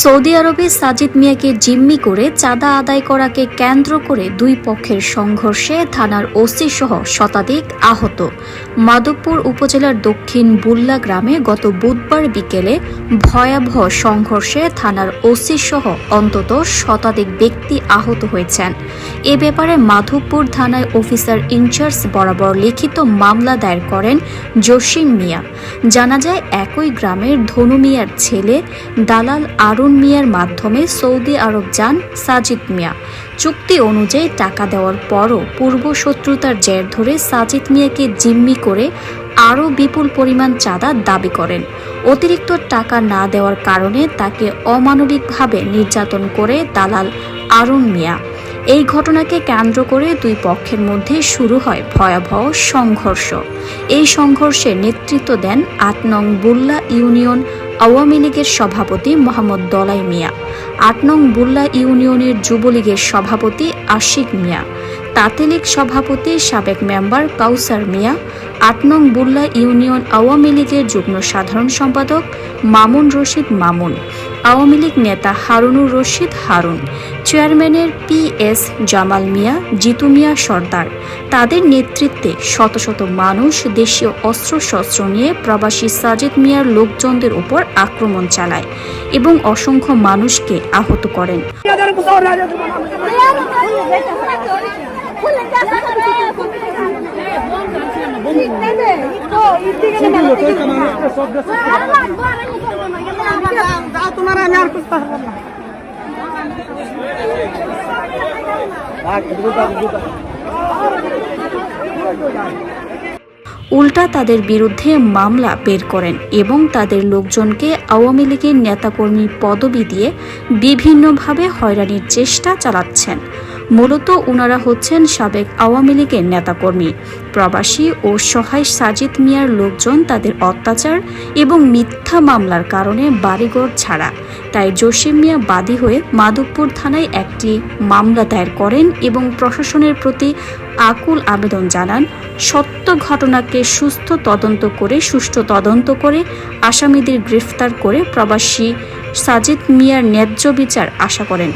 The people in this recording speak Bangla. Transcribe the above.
সৌদি আরবে সাজিদ মিয়াকে জিম্মি করে চাঁদা আদায় করাকে কেন্দ্র করে দুই পক্ষের সংঘর্ষে থানার ওসি সহ শতাধিক আহত। মাধবপুর উপজেলার দক্ষিণ বুল্লা গ্রামে গত বুধবার বিকেলে ভয়াবহ সংঘর্ষে থানার ওসি সহ অন্তত শতাধিক ব্যক্তি আহত হয়েছেন। এ ব্যাপারে মাধবপুর থানায় অফিসার ইনচার্জ বরাবর লিখিত মামলা দায়ের করেন জসিম মিয়া। জানা যায়, একই গ্রামের ধনু মিয়ার ছেলে দালাল আরুন মিয়ার মাধ্যমে সৌদি আরব যান সাজিদ মিয়া। চুক্তি অনুযায়ী টাকা দেওয়ার পরও পূর্ব শত্রুতার জের ধরে সাজিদ মিয়াকে জিম্মি করে আরও বিপুল পরিমাণ চাঁদা দাবি করেন। অতিরিক্ত টাকা না দেওয়ার কারণে তাকে অমানবিকভাবে নির্যাতন করে দালাল আরুন মিয়া। এই ঘটনাকে কেন্দ্র করে দুই পক্ষের মধ্যে শুরু হয় ভয়াবহ সংঘর্ষ। এই সংঘর্ষে নেতৃত্ব দেন ৮ নং বুল্লা ইউনিয়ন আওয়ামী লীগের সভাপতি মোহাম্মদ দলাই মিয়া, ৮ নং বুল্লা ইউনিয়নের যুবলীগের সভাপতি আশিক মিয়া, তাঁতিলীগ সভাপতি সাবেক মেম্বার কাউসার মিয়া, ৮ নং বুল্লা ইউনিয়ন আওয়ামী লীগের যুগ্ম সাধারণ সম্পাদক মামুন রশিদ মামুন, আওয়ামী লীগ নেতা হারুনুর রশিদ হারুন, চেয়ারম্যানের PS জামাল মিয়া, জিতু মিয়া সর্দার। তাদের নেতৃত্বে শত শত মানুষ দেশীয় অস্ত্রশস্ত্র নিয়ে প্রবাসী সাজিদ মিয়ার লোকজনদের উপর আক্রমণ চালায় এবং অসংখ্য মানুষকে আহত করেন। উল্টা তাদের বিরুদ্ধে মামলা বের করেন এবং তাদের লোকজনকে আওয়ামী লীগের নেতাকর্মী পদবি দিয়ে বিভিন্নভাবে হয়রানির চেষ্টা চালাচ্ছেন। মূলত ওনারা হচ্ছেন সাবেক আওয়ামী লীগের নেতাকর্মী। প্রবাসী ও সহায় সাজিদ মিয়ার লোকজন তাদের অত্যাচার এবং মিথ্যা মামলার কারণে বাড়িঘর ছাড়া। তাই জসিম মিয়া বাদী হয়ে মাধবপুর থানায় একটি মামলা দায়ের করেন এবং প্রশাসনের প্রতি আকুল আবেদন জানান সত্য ঘটনাকে সুষ্ঠু তদন্ত করে আসামিদের গ্রেফতার করে প্রবাসী সাজিদ মিয়ার ন্যায্য বিচার আশা করেন।